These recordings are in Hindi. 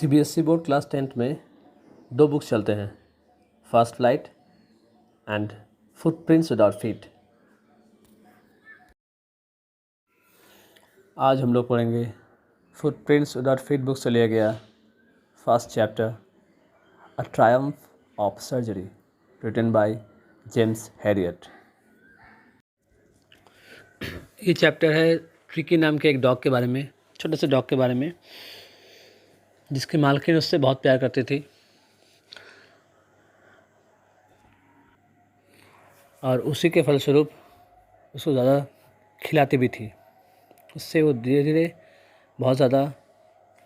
सीबीएसई बोर्ड क्लास 10th में 2 बुक्स चलते हैं, first flight and footprints without feet. आज हम लोग पढ़ेंगे फुटप्रिंट्स विदाउट फीट बुक से लिया गया first chapter a triumph of surgery written by James Herriot. ये चैप्टर है ट्रिकी नाम के एक डॉग के बारे में, छोटे से डॉग के बारे में, जिसकी मालकिन उससे बहुत प्यार करती थी और उसी के फलस्वरूप उसको ज़्यादा खिलाती भी थी। उससे वो धीरे धीरे बहुत ज़्यादा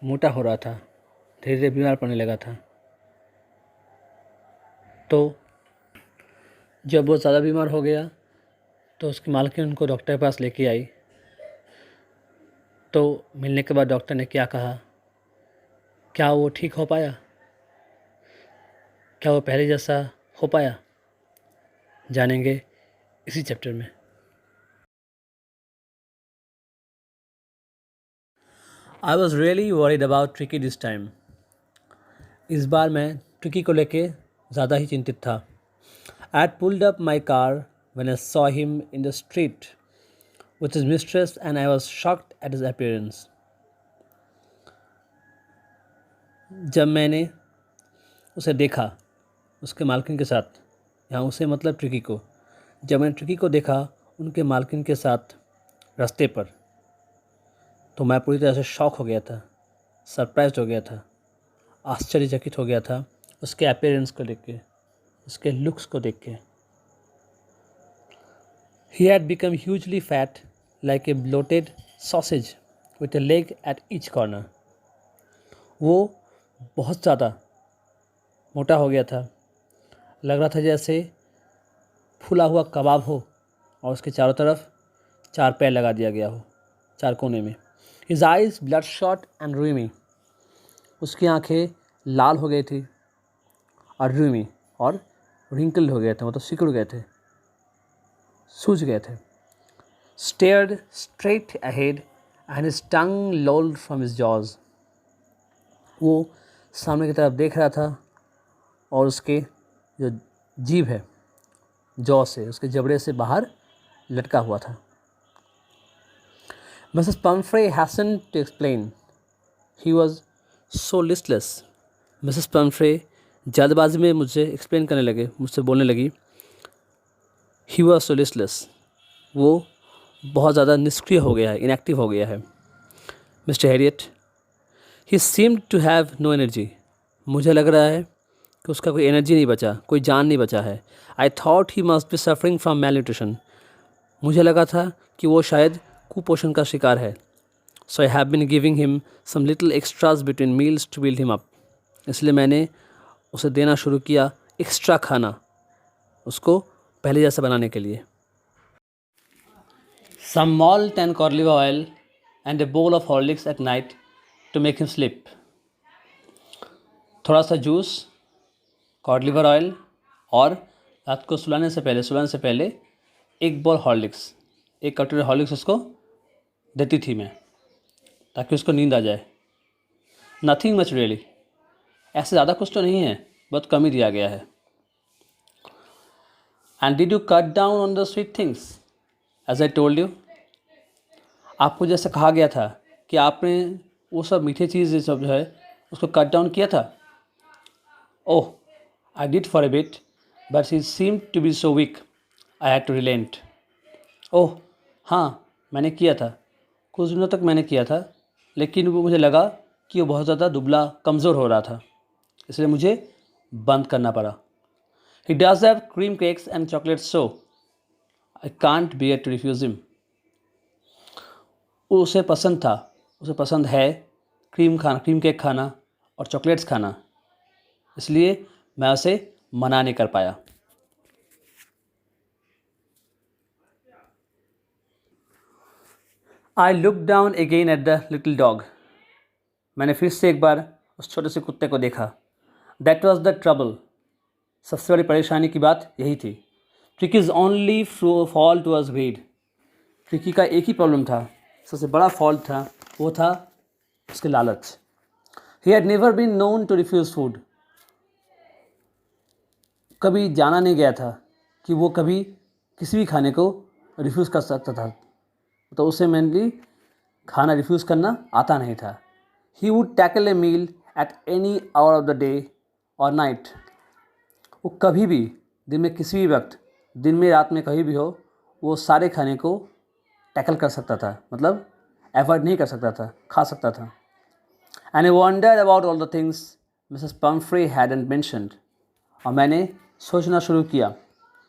मोटा हो रहा था, धीरे धीरे बीमार पड़ने लगा था। तो जब वो ज़्यादा बीमार हो गया तो उसकी मालकिन उनको डॉक्टर के पास लेके आई। तो मिलने के बाद डॉक्टर ने क्या कहा, क्या वो ठीक हो पाया, क्या वो पहले जैसा हो पाया, जानेंगे इसी चैप्टर में। I was really worried about Tricky this time. इस बार मैं ट्रिकी को लेके ज़्यादा ही चिंतित था। I had pulled up my car when I saw him in the street with his mistress and I was shocked at his appearance. जब मैंने उसे देखा उसके मालकिन के साथ, यहाँ उसे मतलब ट्रिकी को, जब मैंने ट्रिकी को देखा उनके मालकिन के साथ रास्ते पर, तो मैं पूरी तरह से शॉक हो गया था, सरप्राइज्ड हो गया था, आश्चर्यचकित हो गया था उसके अपीयरेंस को देख के, उसके लुक्स को देख के। He had become hugely fat like a bloated sausage with a leg at each corner. वो बहुत ज़्यादा मोटा हो गया था, लग रहा था जैसे फूला हुआ कबाब हो और उसके चारों तरफ 4 पैर लगा दिया गया हो, 4 कोने में। His eyes bloodshot and rheumy. उसकी आंखें लाल हो गई थी और rheumy और wrinkled हो गए थे, मतलब सिकुड़ गए थे, सूज गए थे। Stared straight ahead and his tongue lolled from his jaws. वो सामने की तरफ देख रहा था और उसके जो जीभ है, जॉ से, उसके जबड़े से बाहर लटका हुआ था। Mrs. Pumphrey hastened to explain. He was so listless. Mrs. Pumphrey जल्दबाजी में मुझसे एक्सप्लेन करने लगे, मुझसे बोलने लगी। He was so listless. वो बहुत ज़्यादा निष्क्रिय हो गया है, इनएक्टिव हो गया है। Mr. Harriet, he seemed to have no energy. मुझे लग रहा है कि उसका कोई एनर्जी नहीं बचा, कोई जान नहीं बचा है। I thought he must be suffering from malnutrition. मुझे लगा था कि वो शायद कुपोषण का शिकार है। So I have been giving him some little extras between meals to build him up. इसलिए मैंने उसे देना शुरू किया एक्स्ट्रा खाना, उसको पहले जैसा बनाने के लिए। Some malt and cod liver oil and a bowl of Horlicks at night to make him sleep. थोड़ा सा जूस, कॉड लिवर ऑयल और रात को सुलाने से पहले 1 बॉल हॉर्लिक्स, 1 कटोरी हॉर्लिक्स उसको देती थी मैं, ताकि उसको नींद आ जाए। नथिंग मच रियली, ऐसे ज़्यादा कुछ तो नहीं है, बहुत कम ही दिया गया है। And did you cut down on the sweet things as I told you? आपको जैसे कहा गया था कि आपने वो सब मीठे चीज़ सब जो है उसको कट डाउन किया था। Oh, I did for a bit but he seemed to be so weak I had to relent. Oh हाँ, मैंने किया था, कुछ दिनों तक मैंने किया था, लेकिन वो मुझे लगा कि वो बहुत ज़्यादा दुबला कमज़ोर हो रहा था, इसलिए मुझे बंद करना पड़ा। He does have cream cakes and chocolates, so I can't bear to refuse him. उसे पसंद था, उसे पसंद है क्रीम केक खाना और चॉकलेट्स खाना, इसलिए मैं उसे मना नहीं कर पाया। I looked down again at the little dog. मैंने फिर से एक बार उस छोटे से कुत्ते को देखा। That was the trouble. सबसे बड़ी परेशानी की बात यही थी। Tricky's only fault was greed. Tricky का एक ही प्रॉब्लम था, सबसे बड़ा फॉल्ट था, वो था उसके लालच। He had never been known to refuse food. कभी जाना नहीं गया था कि वो कभी किसी भी खाने को रिफ्यूज़ कर सकता था, तो उसे मेनली खाना रिफ्यूज़ करना आता नहीं था. He would tackle a meal at any hour of the day or night. वो कभी भी दिन में किसी भी वक्त, दिन में रात में कहीं भी हो, वो सारे खाने को टैकल कर सकता था, मतलब एवॉइड नहीं कर सकता था, खा सकता था. And I wondered about all the things Mrs. Pumphrey hadn't mentioned. और मैंने सोचना शुरू किया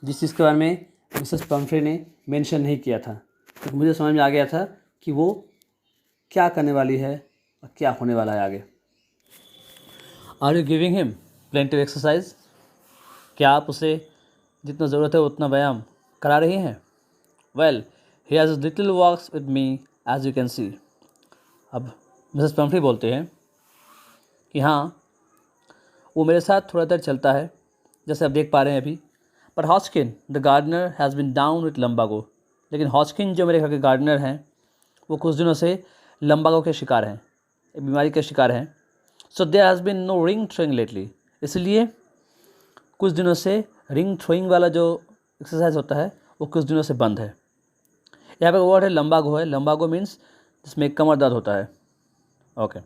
जिस चीज़ के बारे में मिसेस पम्फ्रे ने मेंशन नहीं किया था, तो मुझे समझ में आ गया था कि वो क्या करने वाली है और क्या होने वाला है आगे. Are you giving him plenty of exercise? क्या आप उसे जितना ज़रूरत है उतना व्यायाम करा रही हैं? Well, he has little walks with me as you can see. अब मिसेस पम्फ्री बोलते हैं कि हाँ, वो मेरे साथ थोड़ा देर चलता है, जैसे आप देख पा रहे हैं अभी. But Hoskin the gardener has been down with lumbago. लेकिन हॉस्किन जो मेरे घर के गार्डनर हैं, वो कुछ दिनों से लम्बागो के शिकार हैं, एक बीमारी के शिकार हैं. So there has been no ring throwing lately. इसलिए कुछ दिनों से रिंग थ्रोइंग वाला जो एक्सरसाइज होता है वो कुछ दिनों से बंद है. यहाँ पे वर्ड है लम्बागो है. लम्बागो मीन्स जिसमें कमर दर्द होता है. Okay.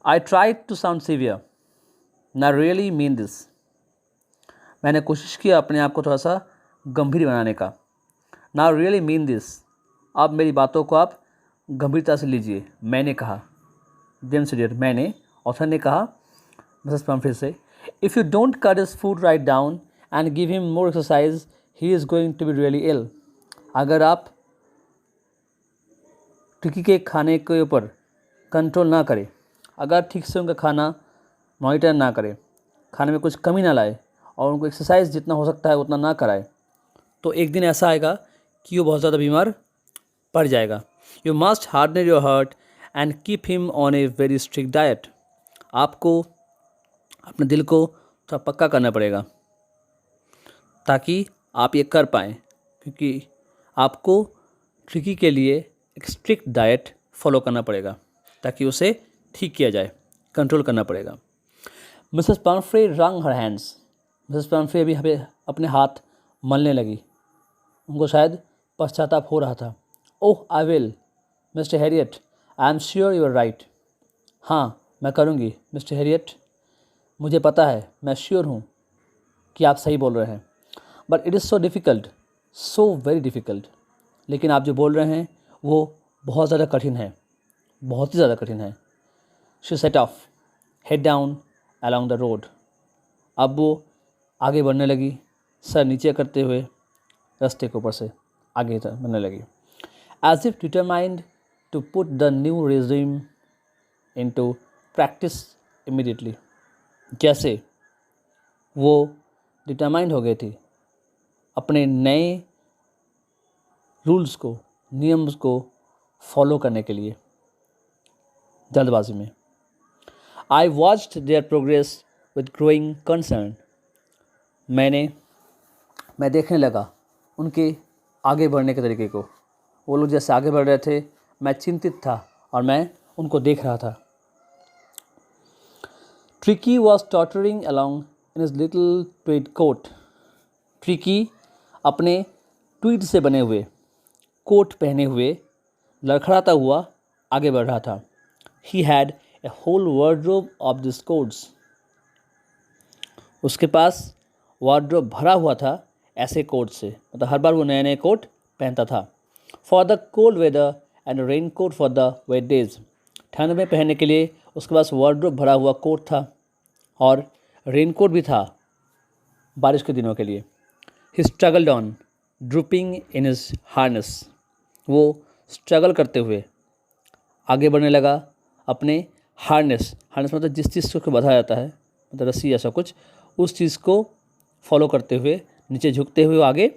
I tried to sound severe. ना रियली मीन दिस. मैंने कोशिश किया अपने आप को थोड़ा सा गंभीर बनाने का. ना रियली मीन दिस. अब मेरी बातों को आप गंभीरता से लीजिए. मैंने कहा, जेम्स डियर, मैंने, ऑथर ने कहा मिसेस पम्फ्रे से, if you don't cut his food right down and give him more exercise he is going to be really ill. अगर आप टिक्की के खाने के ऊपर कंट्रोल ना करें, अगर ठीक से उनका खाना मॉनिटर ना करें, खाने में कुछ कमी ना लाए और उनको एक्सरसाइज जितना हो सकता है उतना ना कराए, तो एक दिन ऐसा आएगा कि वो बहुत ज़्यादा बीमार पड़ जाएगा. You must harden your heart and keep him on a very strict diet. आपको अपने दिल को थोड़ा पक्का करना पड़ेगा ताकि आप ये कर पाएँ, क्योंकि आपको ट्रिकी के लिए एक स्ट्रिक्ट डाइट फॉलो करना पड़ेगा ताकि उसे ठीक किया जाए, कंट्रोल करना पड़ेगा. मिसेस पम्फ्रे रंग हर हैंड्स. मिसेस पम्फ्रे अभी हमें अपने हाथ मलने लगी. उनको शायद पश्चाताप हो रहा था. Oh I will Mister Herriot, I am sure you are right. हाँ, मैं करूँगी मिस्टर हैरियट, मुझे पता है, मैं श्योर हूँ कि आप सही बोल रहे हैं. But it is so difficult, so very difficult. लेकिन आप जो बोल रहे हैं वो बहुत ज़्यादा कठिन है, बहुत ही ज़्यादा कठिन है. She said of head down along the road. अब वो आगे बढ़ने लगी, सर नीचे करते हुए रास्ते के ऊपर से आगे बढ़ने लगी. As if determined to put the new resume into practice immediately. जैसे वो डिटरमाइंड हो गई थी अपने नए रूल्स को, नियम को फॉलो करने के लिए जल्दबाजी में. I watched there progress with growing concern. मैं देखने लगा उनके आगे बढ़ने के तरीके को. वो लोग जैसे आगे बढ़ रहे थे, मैं चिंतित था और मैं उनको देख रहा था. Tricki was tottering along in his little tweed coat. Tricki अपने ट्वीड से बने हुए कोट पहने हुए लड़खड़ाता हुआ आगे बढ़ रहा था. He had a whole wardrobe of this coats. उसके पास वार्डरोब भरा हुआ था ऐसे कोट से, मतलब हर बार वो नए नए कोट पहनता था. For the cold weather and rain coat for the wet days. ठंड में पहनने के लिए उसके पास वार्डरोब भरा हुआ कोट था और रेन कोट भी था बारिश के दिनों के लिए. He struggled on drooping in his harness. वो स्ट्रगल करते हुए आगे बढ़ने लगा अपने हार्नेस. हार्नेस मतलब जिस चीज़ को बंधा जाता है, मतलब रस्सी ऐसा कुछ, उस चीज़ को फॉलो करते हुए नीचे झुकते हुए आगे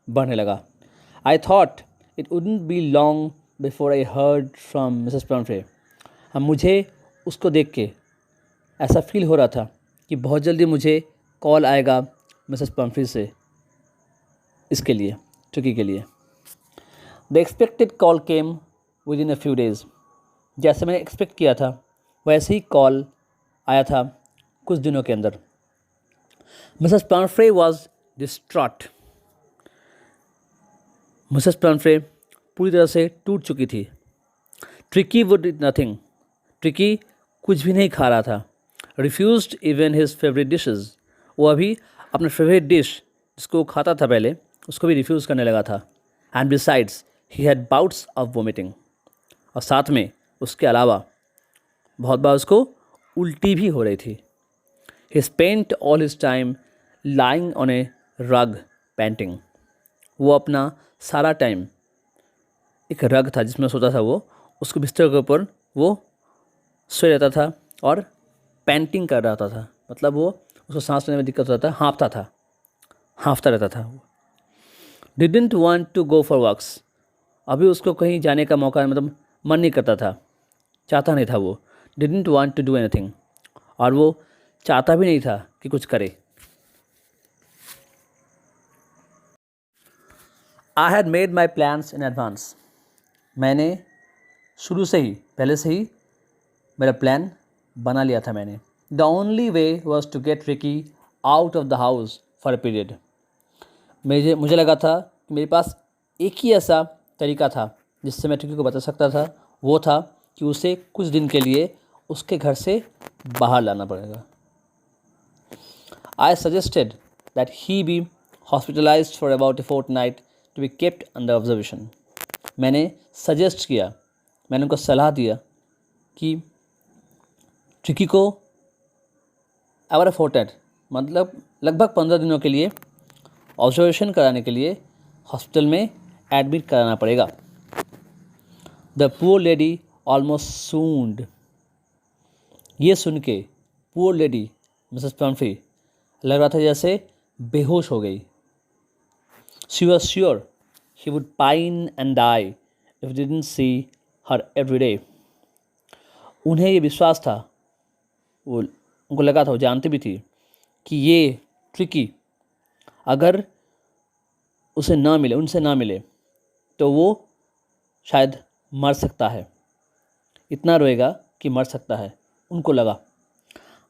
बढ़ने लगा. आई thought it wouldn't be long before I heard from Mrs Pomfrey. अब मुझे उसको देख के ऐसा फील हो रहा था कि बहुत जल्दी मुझे कॉल आएगा मिसेस पम्फ्रे से इसके लिए, ट्रिकी के लिए. The expected call came with in a few days. जैसे मैंने एक्सपेक्ट किया था वैसे ही कॉल आया था कुछ दिनों के अंदर। Mrs Pumphrey was distraught. Mrs Pomfrey पूरी तरह से टूट चुकी थी। Tricky would it nothing. Tricky कुछ भी नहीं खा रहा था। Refused even his favourite dishes. वो अभी अपना फेवरेट डिश जिसको वो खाता था पहले उसको भी रिफ्यूज़ करने लगा था। And besides he had bouts of vomiting. और साथ में उसके अलावा बहुत बार उसको उल्टी भी हो रही थी। He spent all his time lying on a rug panting. वो अपना सारा टाइम एक रग था जिसमें सोता था वो, उसके बिस्तर के ऊपर वो सोए रहता था और पेंटिंग कर रहा था। मतलब वो उसको सांस लेने में दिक्कत होता था, हाँफता रहता था। Didn't want to go for walks. अभी उसको कहीं जाने का मौका मतलब मन नहीं करता था, चाहता नहीं था वो। Didn't want to do anything. और वो चाहता भी नहीं था कि कुछ करे। I had made my plans in advance. मैंने शुरू से ही पहले से ही मेरा प्लान बना लिया था मैंने। The only way was to get Ricky out of the house for a period. मुझे लगा था कि मेरे पास एक ही ऐसा तरीका था जिससे मैं रिकी को बता सकता था, वो था कि उसे कुछ दिन के लिए उसके घर से बाहर लाना पड़ेगा। I suggested that he be hospitalised for about a fortnight to be kept under observation. मैंने सजेस्ट किया, मैंने उनको सलाह दिया कि ट्रिकी को अबाउट ए फोर्टनाइट मतलब लगभग 15 दिनों के लिए ऑब्जर्वेशन कराने के लिए हॉस्पिटल में एडमिट कराना पड़ेगा। The poor lady almost swooned. ये सुन के पुअर लेडी मिसेस पम्फ्री लग रहा था जैसे बेहोश हो गई। She was sure he would pine and die if didn't see her every day. उन्हें ये विश्वास था, वो उनको लगा था, वो जानती भी थी कि ये ट्रिकी अगर उनसे ना मिले तो वो शायद मर सकता है। इतना रोएगा कि मर सकता है, उनको लगा।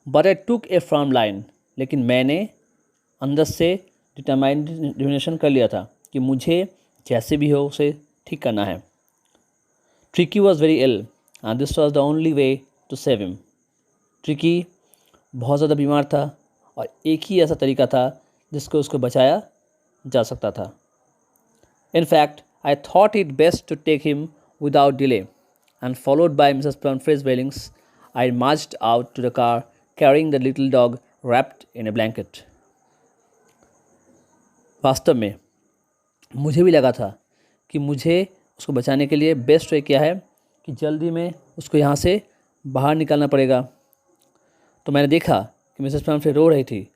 But I took A firm line. लेकिन मैंने अंदर से डिटर्मिनेशन कर लिया था कि मुझे जैसे भी हो उसे ठीक करना है। Tricki was very ill and this was the only way to save him. Tricki बहुत ज़्यादा बीमार था और एक ही ऐसा तरीका था जिसको उसको बचाया जा सकता था। In fact I thought it best to take him without delay and followed by Mrs Pumphrey's wailings I marched out to the car carrying the little dog wrapped in a blanket। वास्तव में मुझे भी लगा था कि मुझे उसको बचाने के लिए बेस्ट वे क्या है कि जल्दी में उसको यहाँ से बाहर निकालना पड़ेगा। तो मैंने देखा कि मिसेस पम्फ्रे रो रही थी,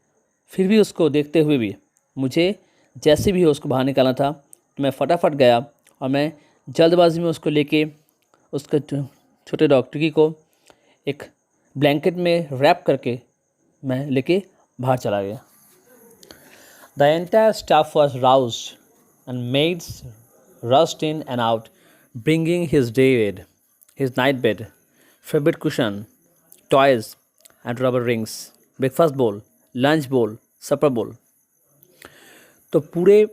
फिर भी उसको देखते हुए भी मुझे जैसे भी हो उसको बाहर निकालना था। तो मैं फटाफट गया और मैं जल्दबाजी में उसको लेके उसके छोटे डॉग ट्रिकी को एक ब्लैंकेट में रैप करके मैं लेके बाहर चला गया। The entire staff was roused and maids rushed in and out, bringing his day bed, his night bed, favorite cushion, toys, and rubber rings, breakfast bowl, lunch bowl, supper bowl। तो पूरे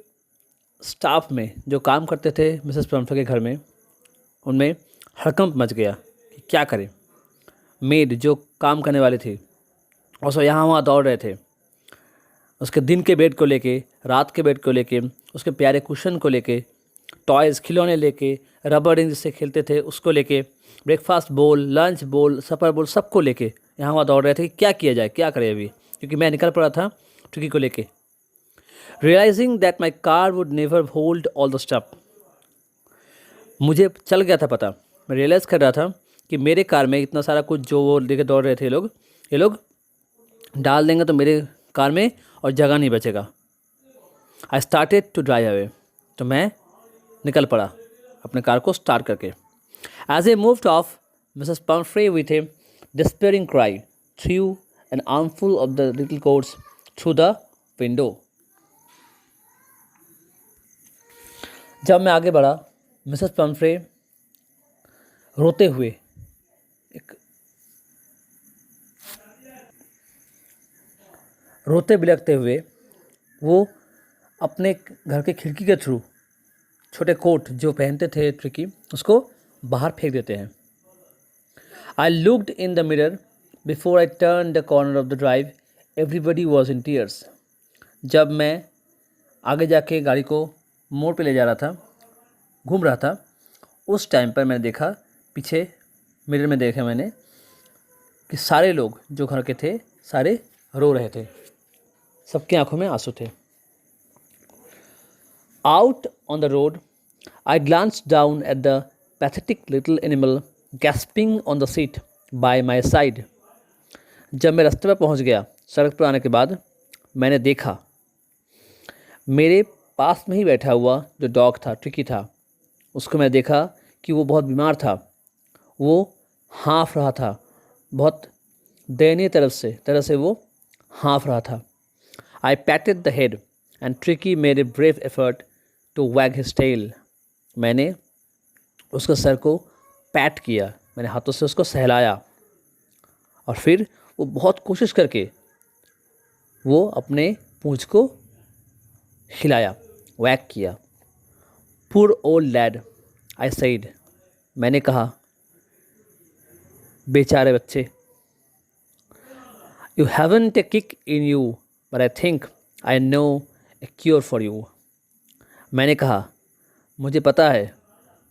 स्टाफ में जो काम करते थे मिसेस पम्फ्रे के घर में, उनमें हड़कंप मच गया कि क्या करें। मेड जो काम करने वाले थे और सब यहाँ वहाँ दौड़ रहे थे, उसके दिन के बेड को लेके, रात के बेड को लेके, उसके प्यारे कुशन को लेके, टॉयज़ खिलौने लेके, रबर रिंग जिससे खेलते थे उसको लेके, ब्रेकफास्ट बोल, लंच बोल, सपर बोल, सबको लेके यहाँ वहाँ दौड़ रहे थे कि क्या किया जाए, क्या करें अभी, क्योंकि मैं निकल पड़ा था ट्रिकी को लेके। Realising that my car would never hold all the stuff. मुझे चल गया था पता, मैं रियलाइज़ कर रहा था कि मेरे कार में इतना सारा कुछ जो वो लेके दौड़ रहे थे ये लोग डाल देंगे तो मेरे कार में और जगह नहीं बचेगा। I started to drive away. तो मैं निकल पड़ा अपने कार को स्टार्ट करके। As a moved off Mrs Pumphrey with a despairing cry threw an armful of the little coats through the window. जब मैं आगे बढ़ा, मिसेस पम्फ्रे रोते हुए एक रोते बिलखते हुए वो अपने घर के खिड़की के थ्रू छोटे कोट जो पहनते थे ट्रिकी उसको बाहर फेंक देते हैं। I looked in the mirror before I turn the corner of the drive, everybody was in tears. जब मैं आगे जाके गाड़ी को मोड़ पे ले जा रहा था, घूम रहा था, उस टाइम पर मैंने देखा, पीछे मिरर में देखा मैंने कि सारे लोग जो घर के थे सारे रो रहे थे, सबकी आंखों में आंसू थे। Out on the road I glanced down at the pathetic little animal gasping on the seat bye my side. जब मैं रास्ते पर पहुंच गया, सड़क पर आने के बाद मैंने देखा मेरे पास में ही बैठा हुआ जो डॉग था, ट्रिकी था, उसको मैं देखा कि वो बहुत बीमार था। वो हाँफ रहा था, बहुत दयनीय तरह से वो हाँफ रहा था। I patted the head and Tricki made a brave effort to wag his tail. मैंने उसके सर को पैट किया, मैंने हाथों से उसको सहलाया और फिर वो बहुत कोशिश करके वो अपने पूंछ को हिलाया, वैग किया। Poor old lad, I said, मैंने कहा, बेचारे बच्चे। You haven't a kick in you but I think I know a cure for you. मैंने कहा, मुझे पता है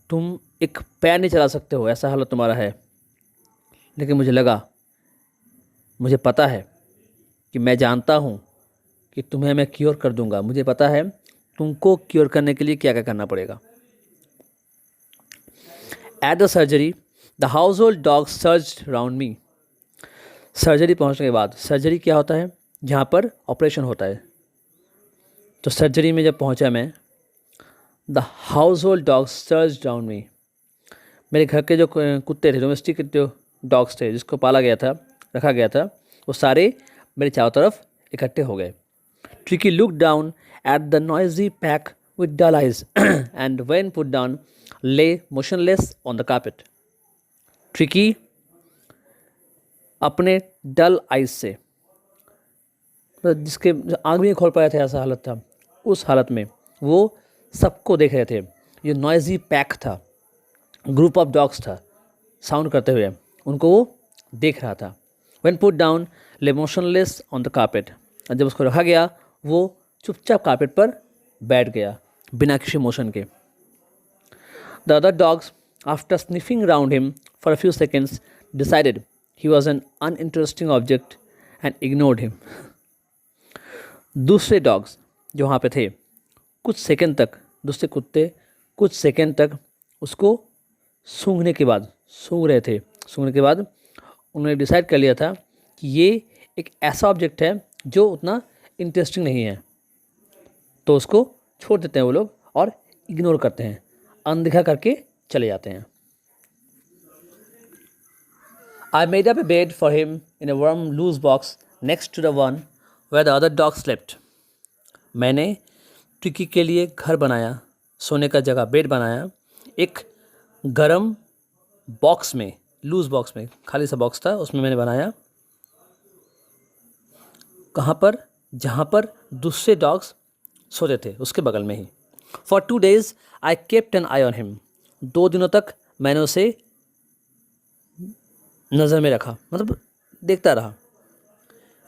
तुम एक पैर नहीं चला सकते हो, ऐसा हालत तुम्हारा है, लेकिन मुझे पता है कि मैं जानता हूँ कि तुम्हें मैं क्योर कर दूंगा। मुझे पता है तुमको क्योर करने के लिए क्या क्या करना पड़ेगा। At the surgery the household dog searched round me. Surgery पहुँचने के बाद, सर्जरी क्या होता है, जहाँ पर ऑपरेशन होता है, तो सर्जरी में जब पहुँचा मैं, the household dog searched round me. मेरे घर के जो कुत्ते थे, डोमेस्टिक जो डॉग्स थे जिसको पाला गया था, रखा गया था, वो सारे मेरे चारों तरफ इकट्ठे हो गए। Tricki look down at the noisy pack with dull eyes and when put down lay motionless on the carpet. Tricki अपने डल आइज से, जिसके आँख भी नहीं खोल पाया था, ऐसा हालत था, उस हालत में वो सबको देख रहे थे। ये नॉइजी पैक था, ग्रुप ऑफ डॉग्स था, साउंड करते हुए उनको वो देख रहा था। When put down lay motionless on the carpet, जब उसको रखा गया वो चुपचाप कार्पेट पर बैठ गया बिना किसी मोशन के। The other dogs after sniffing round him for a few seconds decided he was an uninteresting object and ignored him. दूसरे डॉग्स जो वहाँ पे थे, कुछ सेकंड तक, दूसरे कुत्ते कुछ सेकंड तक उसको सूंघने के बाद उन्होंने डिसाइड कर लिया था कि ये एक ऐसा ऑब्जेक्ट है जो उतना इंटरेस्टिंग नहीं है, तो उसको छोड़ देते हैं वो लोग और इग्नोर करते हैं, अनदेखा करके चले जाते हैं। I made up a bed for him in a warm loose box next to the one where the other dog slept. मैंने ट्रिकी के लिए घर बनाया, सोने का जगह, बेड बनाया, एक गरम बॉक्स में, लूज बॉक्स में, खाली सा बॉक्स था, उसमें मैंने बनाया। कहाँ पर, जहाँ पर दूसरे डॉग्स सोते थे, उसके बगल में ही। For 2 days I kept an eye on him. 2 दिनों तक मैंने उसे नज़र में रखा, मतलब देखता रहा।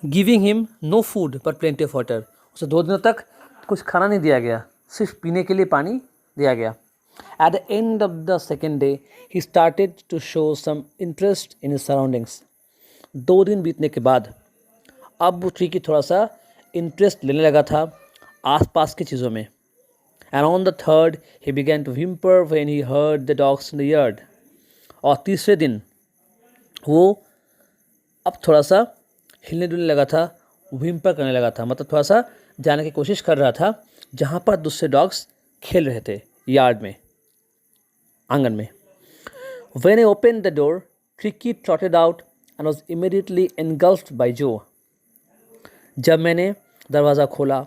Giving him no food but plenty of water. उसे 2 दिनों तक कुछ खाना नहीं दिया गया, सिर्फ पीने के लिए पानी दिया गया। At the end of the second day he started to show some interest in his surroundings. 2 दिन बीतने के बाद अब वो ट्रिकी थोड़ा सा इंटरेस्ट लेने लगा था आसपास की चीज़ों में। And on the third he began to whimper when he heard the dogs in the yard. और तीसरे दिन वो अब थोड़ा सा हिलने डुलने लगा था, व्हिम्पर करने लगा था, मतलब थोड़ा सा जाने की कोशिश कर रहा था जहाँ पर दूसरे डॉग्स खेल रहे थे, यार्ड में, आंगन में। When I open the door Tricki trotted out and was immediately engulfed by जो। जब मैंने दरवाज़ा खोला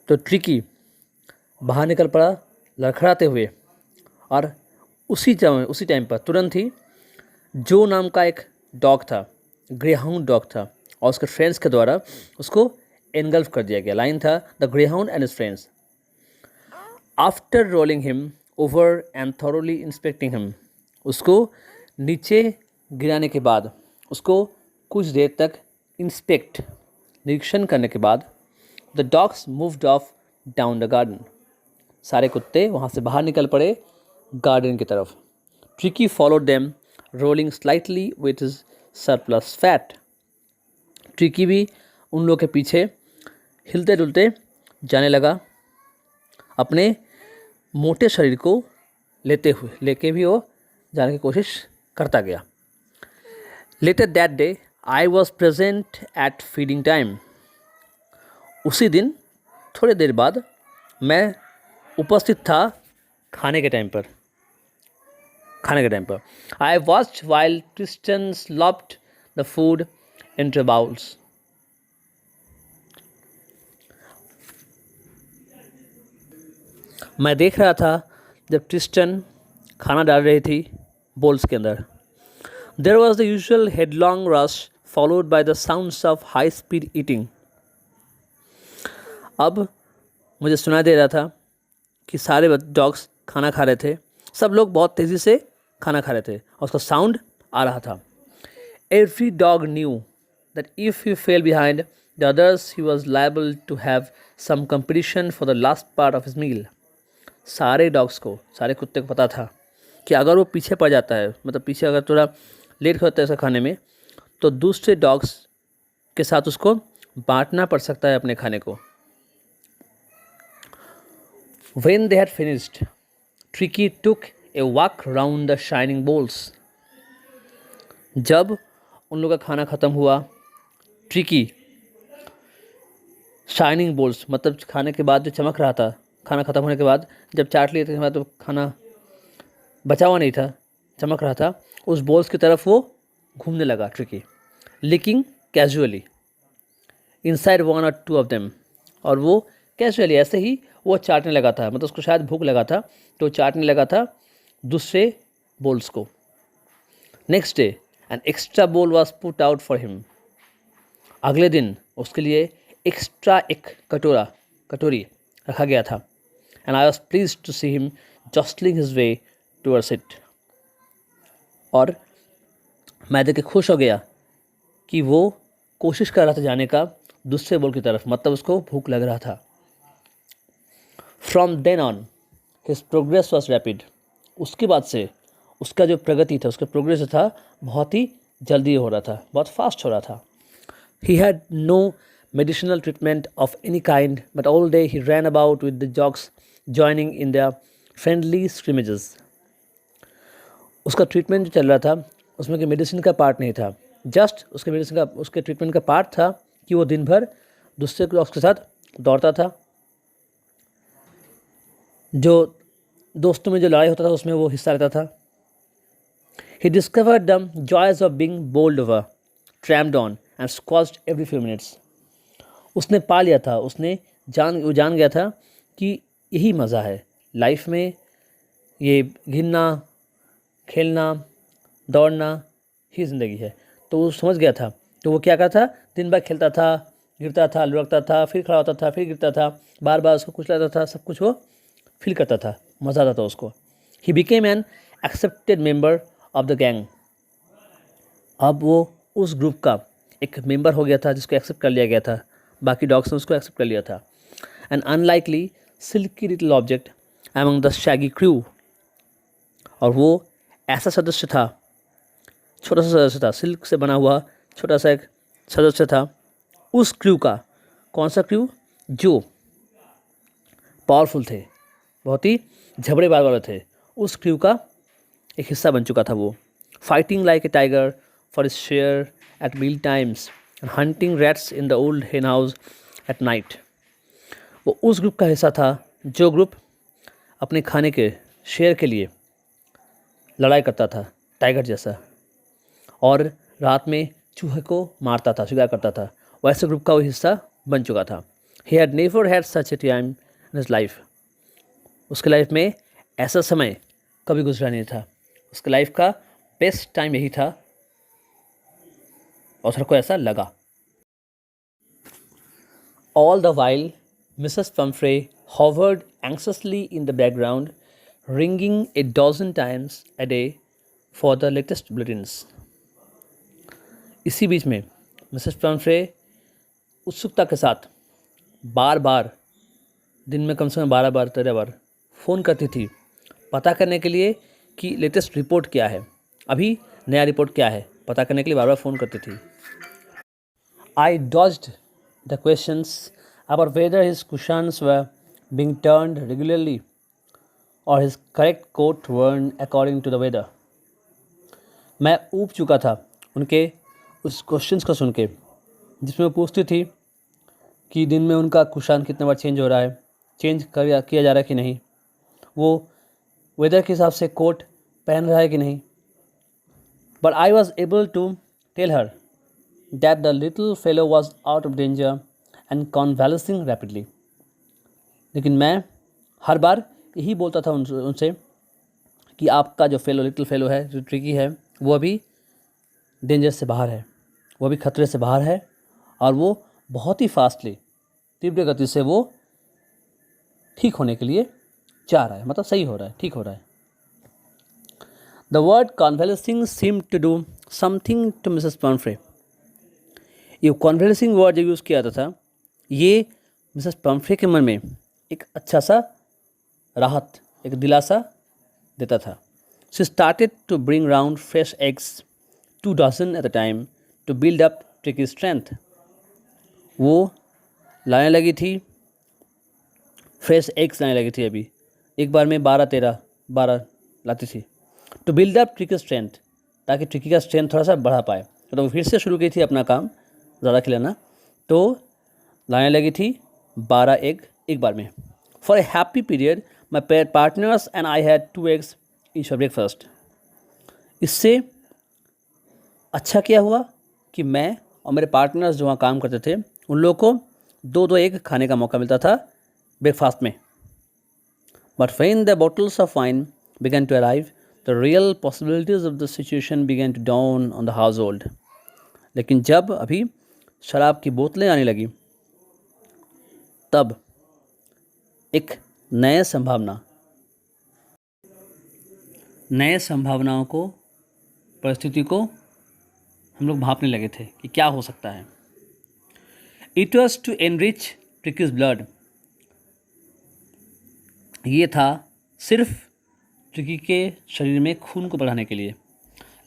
तो ट्रिकी बाहर निकल पड़ा लड़खड़ाते हुए, और उसी टाइम पर तुरंत ही जो नाम का एक डॉग था, ग्रेहाउंड डॉग था, और उसके फ्रेंड्स के द्वारा उसको एनगल्फ कर दिया गया। लाइन था the greyhound and his friends after rolling him over and thoroughly inspecting him, उसको नीचे गिराने के बाद, उसको कुछ देर तक इंस्पेक्ट निरीक्षण करने के बाद, the dogs moved of down the garden, सारे कुत्ते वहाँ से बाहर निकल पड़े गार्डन की तरफ। Tricky followed them rolling slightly with his surplus fat, tricky भी उन लोगों के पीछे हिलते डुलते जाने लगा, अपने मोटे शरीर को लेके भी वो जाने की कोशिश करता गया। Later that day I was present at feeding time, उसी दिन थोड़ी देर बाद मैं उपस्थित था खाने के टाइम पर। I watched while Tristan slopped the food into bowls, मैं देख रहा था जब ट्रिस्टन खाना डाल रही थी बोल्स के अंदर। There was the usual headlong rush followed by the sounds of high speed eating, अब मुझे सुनाई दे रहा था कि सारे डॉग्स खाना खा रहे थे, सब लोग बहुत तेज़ी से खाना खा रहे थे और उसका साउंड आ रहा था। Every dog knew that if he fell behind the others he was liable to have some competition for the last part of his meal, सारे डॉग्स को, सारे कुत्ते को पता था कि अगर वो पीछे पड़ जाता है, मतलब पीछे अगर थोड़ा लेट होता है ऐसा खाने में, तो दूसरे डॉग्स के साथ उसको बांटना पड़ सकता है अपने खाने को। When they had finished, Tricky took a walk round the shining bowls. जब उन लोगों का खाना ख़त्म हुआ, ट्रिकी शाइनिंग बोल्स, मतलब खाने के बाद जो चमक रहा था, खाना ख़त्म होने के बाद जब चाट लिए थे तो खाना बचा हुआ नहीं था, चमक रहा था, उस बोल्स की तरफ वो घूमने लगा Tricki, licking casually inside one और टू ऑफ देम, और वो कैजुअली ऐसे ही वो चाटने लगा था, मतलब उसको शायद भूख लगा था तो चाटने लगा था दूसरे बोल्स को। नेक्स्ट डे एन एक्स्ट्रा बोल was put out for him, अगले दिन उसके लिए एक्स्ट्रा एक कटोरी रखा गया था। And I was please to see him jostling his way towards it, और मैं देख के खुश हो गया कि वो कोशिश कर रहा था जाने का दूसरे बोल की तरफ, मतलब उसको भूख लग रहा था। From then on his progress was rapid, उसके बाद से उसका जो प्रगति था, उसका प्रोग्रेस था बहुत ही जल्दी हो रहा था, बहुत फास्ट हो रहा था। He had no medicinal treatment of any kind but all day he ran about with the dogs joining in the friendly scrimmages, उसका ट्रीटमेंट जो चल रहा था उसमें कि मेडिसिन का पार्ट नहीं था, जस्ट उसके ट्रीटमेंट का पार्ट था कि वो दिन भर दूसरे डॉग्स के साथ दौड़ता था, जो दोस्तों में जो लड़ाई होता था उसमें वो हिस्सा लेता था। He discovered the joys of being bowled over, trampled on and squashed every few minutes, उसने पा लिया था, वो जान गया था कि यही मज़ा है लाइफ में, ये घिरना, खेलना, दौड़ना ही ज़िंदगी है। तो वो समझ गया था, तो वो क्या करता था, दिन भर खेलता था, गिरता था, लुढ़कता था, फिर खड़ा होता था, फिर गिरता था, बार बार उसको कुचलता था, सब कुछ वो फील करता था, मज़ा आता था उसको। He became an accepted member of the gang, अब वो उस ग्रुप का एक मेंबर हो गया था जिसको एक्सेप्ट कर लिया गया था, बाकी डॉग्स ने उसको एक्सेप्ट कर लिया था। An unlikely silky little object among the shaggy crew, और वो ऐसा सदस्य था, छोटा सा सदस्य था, सिल्क से बना हुआ छोटा सा एक सदस्य था उस क्रू का। कौन सा क्रू? जो पावरफुल थे, बहुत ही झबड़े बाल वाले थे, उस क्रू का एक हिस्सा बन चुका था वो। Fighting like a tiger for is share at meal times and hunting rats in the old hen house at night, वो उस ग्रुप का हिस्सा था जो ग्रुप अपने खाने के शेयर के लिए लड़ाई करता था टाइगर जैसा, और रात में चूहे को मारता था, शिकार करता था, वैसे ग्रुप का वो हिस्सा बन चुका था। He had never had such A time in his life, उसके लाइफ में ऐसा समय कभी गुजरा नहीं था, उसके लाइफ का बेस्ट टाइम यही था और उसको ऐसा लगा। All the while, Mrs. Pumphrey hovered anxiously in the background, ringing a dozen times a day for the latest bulletins. इसी बीच में मिसेस पम्फ्रे उत्सुकता के साथ बार बार दिन में कम से कम 12 बार 13 बार फ़ोन करती थी पता करने के लिए कि लेटेस्ट रिपोर्ट क्या है, अभी नया रिपोर्ट क्या है, पता करने के लिए बार बार फ़ोन करती थी. I dodged the questions about whether his cushions were being turned regularly or his correct coat worn according to the weather. मैं ऊब चुका था उनके उस क्वेश्चंस को सुन के, जिसमें वो पूछती थी कि दिन में उनका कुशान कितने बार चेंज हो रहा है, चेंज किया जा रहा है कि नहीं, वो वेदर के हिसाब से कोट पहन रहा है कि नहीं. But I was able to tell her that the little fellow was out of danger and convalescing rapidly. लेकिन मैं हर बार यही बोलता था उनसे कि आपका जो लिटिल फेलो है, जो ट्रिकी है, वो अभी डेंजर से बाहर है, वो अभी खतरे से बाहर है और वो बहुत ही फास्टली, तीव्र गति से वो ठीक होने के लिए जा रहा है, मतलब सही हो रहा है, ठीक हो रहा है. The word convalescing seem to do something to Mrs Pumphrey. ये कॉन्वेलेसिंग वर्ड जो यूज़ किया था, ये मिसेस पम्फ्रे के मन में एक अच्छा सा राहत, एक दिलासा देता था. She started to bring round fresh eggs 2 dozen at a time to build up Tricky's strength. वो लाने लगी थी, फ्रेश एग्स लाने लगी थी, अभी एक बार में 12 लाती थी, to build up Tricki strength, ताकि ट्रिकी का स्ट्रेंथ थोड़ा सा बढ़ा पाए. तो फिर से शुरू की थी अपना काम ज़्यादा खिलाना, तो लाने लगी थी 12 एग एक बार में. For a happy period my partners and I had 2 eggs each for breakfast. इससे अच्छा क्या हुआ कि मैं और मेरे पार्टनर्स जो वहाँ काम करते थे, उन लोगों को 2 एग खाने का मौका मिलता था ब्रेकफास्ट में. But when the bottles of wine began to arrive, the real possibilities of the situation began to down on the household. लेकिन जब अभी शराब की बोतलें आने लगी, तब एक नए संभावनाओं को, परिस्थिति को हम लोग भापने लगे थे कि क्या हो सकता है. It was to enrich Tricki's blood. ये था सिर्फ ट्रिकी के शरीर में खून को बढ़ाने के लिए.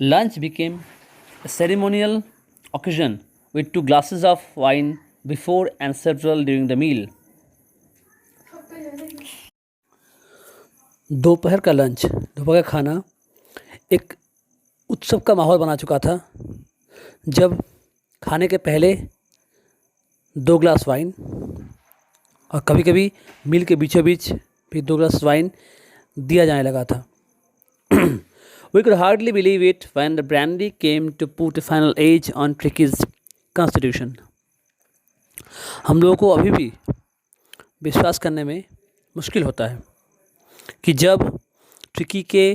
Lunch became a ceremonial occasion with 2 glasses of wine before and several during the meal. दोपहर का लंच, दोपहर का खाना एक उत्सव का माहौल बना चुका था, जब खाने के पहले 2 ग्लास वाइन और कभी कभी मील के बीचों बीच भी 2 ग्लास वाइन दिया जाने लगा था. We could hardly believe it when the brandy came to put a final age on Tricky's constitution. हम लोगों को अभी भी विश्वास करने में मुश्किल होता है कि जब ट्रिकी के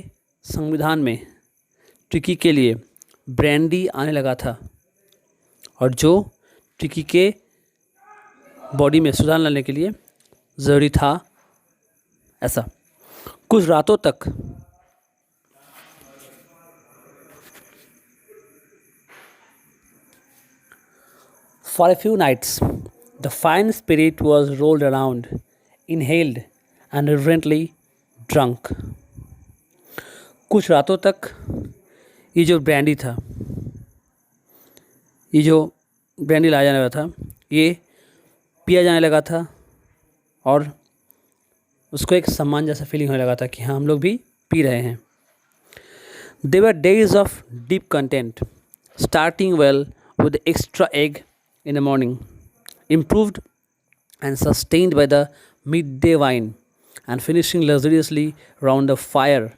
संविधान में ट्रिकी के लिए ब्रांडी आने लगा था और जो ट्रिकी के बॉडी में सुधार लाने के लिए ज़रूरी था, ऐसा कुछ रातों तक For a few nights, the fine spirit was rolled around, inhaled and reverently drunk. कुछ रातों तक ये जो ब्रांडी था, ये जो ब्रांडी लाया जाने वाला था, ये पिया जाने लगा था और उसको एक सम्मान जैसा फीलिंग होने लगा था कि हाँ, हम लोग भी पी रहे हैं. They were days of deep content, starting well with the extra egg in the morning, improved and sustained by the midday wine, and finishing luxuriously round the fire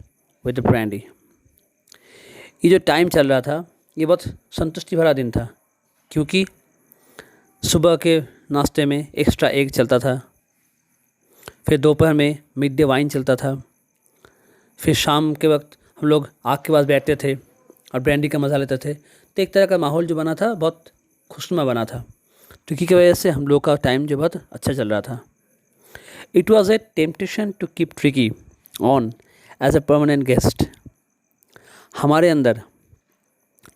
with the brandy. ये जो टाइम चल रहा था, ये बहुत संतुष्टि भरा दिन था, क्योंकि सुबह के नाश्ते में एक्स्ट्रा एग चलता था, फिर दोपहर में मिड डे वाइन चलता था, फिर शाम के वक्त हम लोग आग के पास बैठते थे और ब्रांडी का मज़ा लेते थे. तो एक तरह का माहौल जो बना था बहुत खुशनुमा बना था. ट्रिकी की वजह से हम लोग का टाइम जो बहुत अच्छा चल रहा था। It was a temptation to keep Tricki on as a permanent guest. हमारे अंदर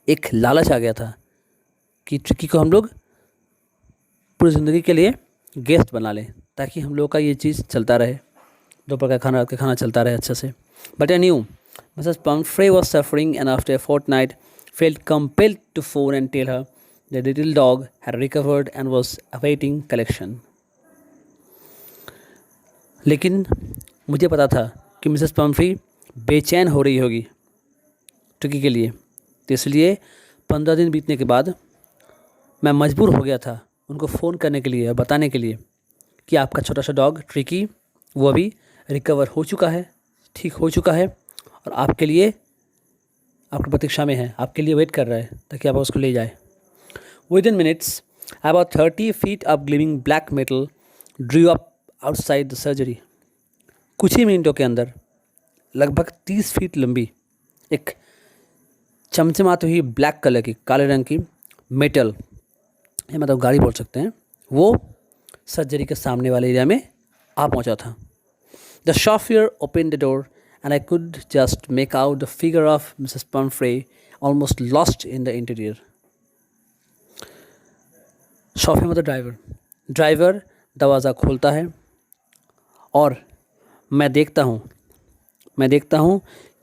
एक लालच आ गया था कि ट्रिकी को हम लोग पूरी ज़िंदगी के लिए गेस्ट बना लें, ताकि हम लोग का ये चीज़ चलता रहे, दोपहर का खाना रात का खाना चलता रहे अच्छे से। But I knew Mrs Pumphrey was suffering and after a fortnight felt compelled to phone and tell her that the little dog had recovered and was awaiting collection. लेकिन मुझे पता था कि मिसेस पम्फ्री बेचैन हो रही होगी ट्रिकी के लिए, तो इसलिए 15 दिन बीतने के बाद मैं मजबूर हो गया था उनको फ़ोन करने के लिए और बताने के लिए कि आपका छोटा सा डॉग ट्रिकी वो अभी रिकवर हो चुका है, ठीक हो चुका है, और आपके लिए आपकी प्रतीक्षा में है, आपके लिए वेट कर रहा है ताकि आप उसको ले जाए। Within minutes, about 30 feet of gleaming black metal drew up outside the surgery. कुछ ही मिनटों के अंदर लगभग 30 फीट लंबी एक चमचमाती हुई ब्लैक कलर की, काले रंग की मेटल, ये मतलब गाड़ी बोल सकते हैं, वो सर्जरी के सामने वाले एरिया में आ पहुंचा था। The chauffeur opened the door and I could just make out the figure of Mrs. Pumphrey almost lost in the interior. शॉफी मतलब ड्राइवर दरवाज़ा खोलता है और मैं देखता हूँ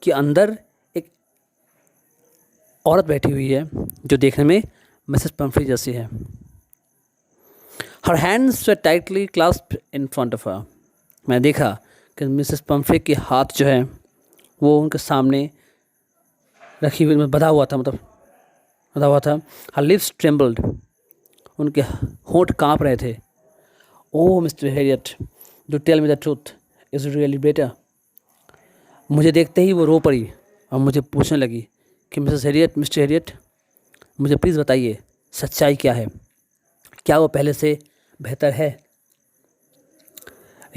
कि अंदर एक औरत बैठी हुई है जो देखने में मिसेस पम्फ्री जैसी है। Her hands were tightly clasped in front of her. मैं देखा कि मिसेस पम्फ्री के हाथ जो है वो उनके सामने रखी हुई बंधा हुआ था। हर लिप्स ट्रेम्बल्ड, उनके होंठ कांप रहे थे। Oh Mr Herriot, do tell me the truth, is it really better. मुझे देखते ही वो रो पड़ी और मुझे पूछने लगी कि मिस्टर हैरियट, मुझे प्लीज़ बताइए सच्चाई क्या है, क्या वो पहले से बेहतर है?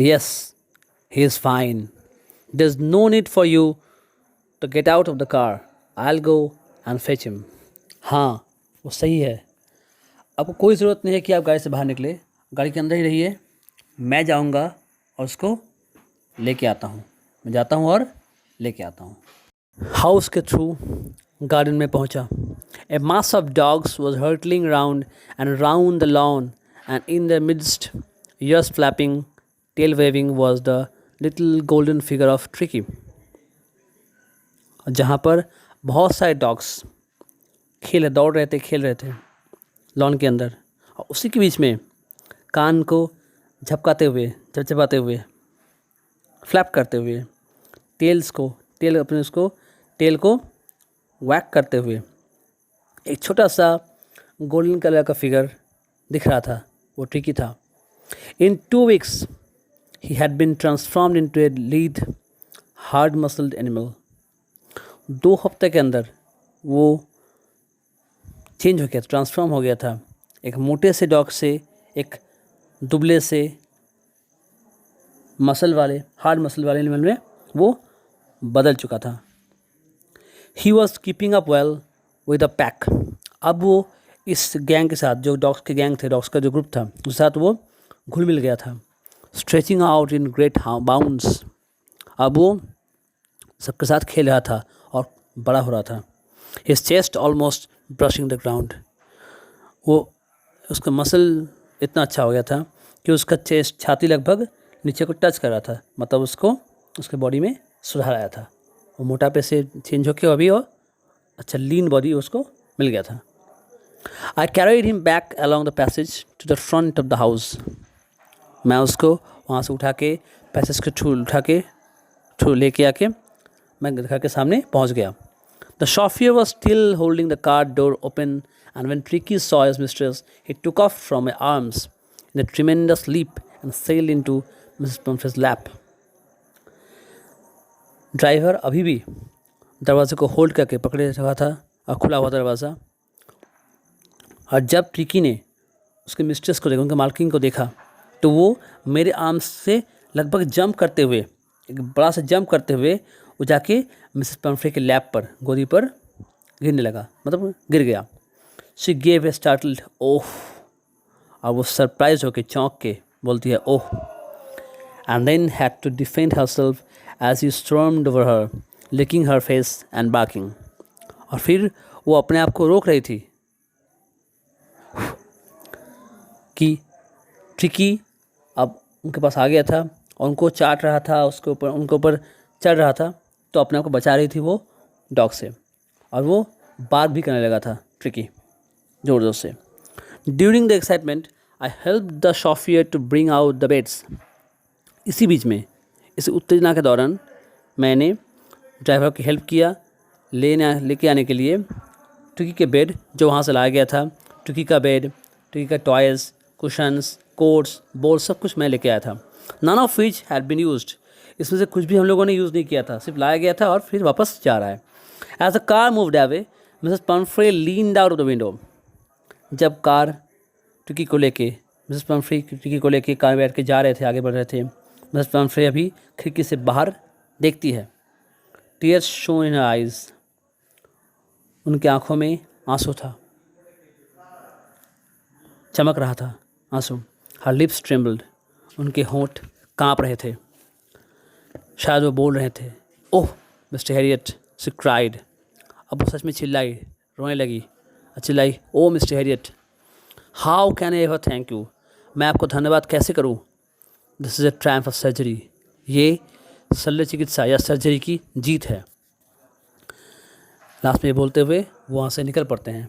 Yes, he is fine, there is no need for you to get out of the car, I will go and fetch him. हाँ, वो सही है, आपको कोई ज़रूरत नहीं है कि आप गाड़ी से बाहर निकले, गाड़ी के अंदर ही रहिए, मैं जाऊंगा और उसको लेके आता हूँ। मैं जाता हूँ और लेके आता हूँ। हाउस के थ्रू गार्डन में पहुँचा। A mass of dogs was hurtling round and round the lawn and in the midst, ears flapping, tail waving, was the little golden figure of Tricki. जहाँ पर बहुत सारे डॉग्स दौड़ रहे थे, खेल रहे थे लॉन के अंदर, और उसी के बीच में कान को झपकाते हुए, झपझपाते हुए, फ्लैप करते हुए, टेल को वैक करते हुए एक छोटा सा गोल्डन कलर का फिगर दिख रहा था। वो ट्रिकी था। In 2 weeks he had been transformed into a lean hard muscled animal. 2 हफ्ते के अंदर वो चेंज हो गया, ट्रांसफॉर्म हो गया था। एक मोटे से डॉग से एक दुबले से हार्ड मसल वाले एनिमल में वो बदल चुका था। He was keeping up well with a pack. अब वो इस गैंग के साथ, जो डॉग्स के गैंग थे, डॉग्स का जो ग्रुप था, उसके साथ वो घुल मिल गया था। Stretching out in great bounds. अब वो सबके साथ खेल रहा था और बड़ा हो रहा था। His chest almost brushing the ground. वो उसका मसल इतना अच्छा हो गया था कि उसका छाती लगभग नीचे को टच कर रहा था, मतलब उसको उसके बॉडी में सुधार आया था। वो मोटापे से चेंज होकर अभी वो अच्छा लीन बॉडी उसको मिल गया था। I carried him back along the passage to the front of the house. मैं उसको वहाँ से उठा के पैसेज के थ्रू लेके आके मैं घर के सामने पहुँच गया। The chauffeur was still holding the car door open, and when Tricky saw his mistress, he took off from her arms in a tremendous leap and sailed into Mrs. Pumphrey's lap. Driver अभी भी दरवाजे को होल्ड करके पकड़े रखा था और खुला हुआ दरवाज़ा, और जब ट्रिकी ने उसके मिस्ट्रेस को देखा, उनके मालकिन को देखा, तो वो मेरे आर्म्स से लगभग जंप करते हुए, एक बड़ा सा जंप करते हुए वो जाके मिसेस पम्फ्रे के लैप पर, गोदी पर गिरने लगा, मतलब गिर गया। She gave a startled oh और वो सरप्राइज होके चौंक के बोलती है oh, and then had to defend herself as he stormed over her, licking her face and barking. और फिर वो अपने आप को रोक रही थी कि ट्रिकी अब उनके पास आ गया था और उनको चाट रहा था, उनके ऊपर चढ़ रहा था, तो अपने आप को बचा रही थी वो डॉग से। और वो बात भी करने लगा था ट्रिकी ज़ोर ज़ोर से। During the excitement I help the chauffeur to bring out the beds. इसी बीच में, इस उत्तेजना के दौरान मैंने ड्राइवर की हेल्प किया लेके आने के लिए ट्रिकी के बेड जो वहाँ से लाया गया था। ट्रिकी का बेड, ट्रिकी का टॉयज़, कुशन्स, कोट्स, बॉल, सब कुछ मैं लेके आया था। None of which had been used. इसमें से कुछ भी हम लोगों ने यूज़ नहीं किया था, सिर्फ लाया गया था और फिर वापस जा रहा है। As the car moved away Mrs Pumphrey leaned out of the window. जब कार ट्रिकी को लेके मिसेस पम्फ्रे ट्रिकी को लेके कार में बैठ के जा रहे थे, आगे बढ़ रहे थे, मिसेस पम्फ्रे अभी खिड़की से बाहर देखती है। Tears show in her eyes. उनकी आंखों में आंसू था, चमक रहा था आंसू। हर लिप्स ट्रेम्बल्ड। उनके होंठ कांप रहे थे, शायद वो बोल रहे थे oh Mr Herriot, she cried. अब वो सच में चिल्लाई, रोने लगी, चिल्लाई oh Mr Herriot, how can I ever thank you. मैं आपको धन्यवाद कैसे करूं। This is a triumph of surgery. ये शल्य चिकित्सा या सर्जरी की जीत है। लास्ट में ये बोलते हुए वो वहाँ से निकल पड़ते हैं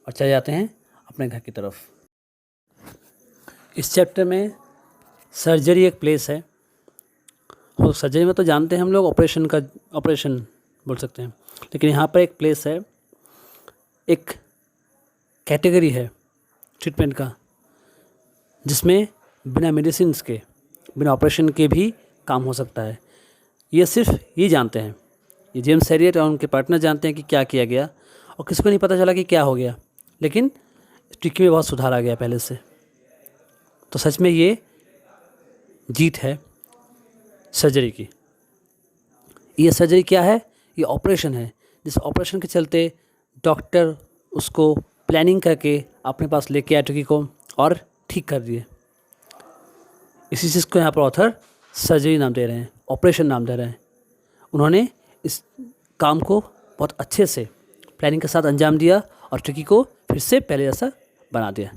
और चले जाते हैं अपने घर की तरफ। इस चैप्टर में सर्जरी एक प्लेस है। और सर्जरी में तो जानते हैं हम लोग ऑपरेशन बोल सकते हैं, लेकिन यहाँ पर एक प्लेस है, एक कैटेगरी है ट्रीटमेंट का, जिसमें बिना मेडिसिन के, बिना ऑपरेशन के भी काम हो सकता है। ये सिर्फ ये जानते हैं, ये जेम्स हैरियट और उनके पार्टनर जानते हैं कि क्या किया गया, और किसी को नहीं पता चला कि क्या हो गया, लेकिन ट्रिकी में बहुत सुधार आ गया पहले से। तो सच में ये जीत है सर्जरी की। ये सर्जरी क्या है? ये ऑपरेशन है, जिस ऑपरेशन के चलते डॉक्टर उसको प्लानिंग करके अपने पास लेके आए ट्रिकी को और ठीक कर दिए। इसी चीज़ को यहाँ पर ऑथर सर्जरी नाम दे रहे हैं, ऑपरेशन नाम दे रहे हैं। उन्होंने इस काम को बहुत अच्छे से प्लानिंग के साथ अंजाम दिया और ट्रिकी को फिर से पहले जैसा बना दिया।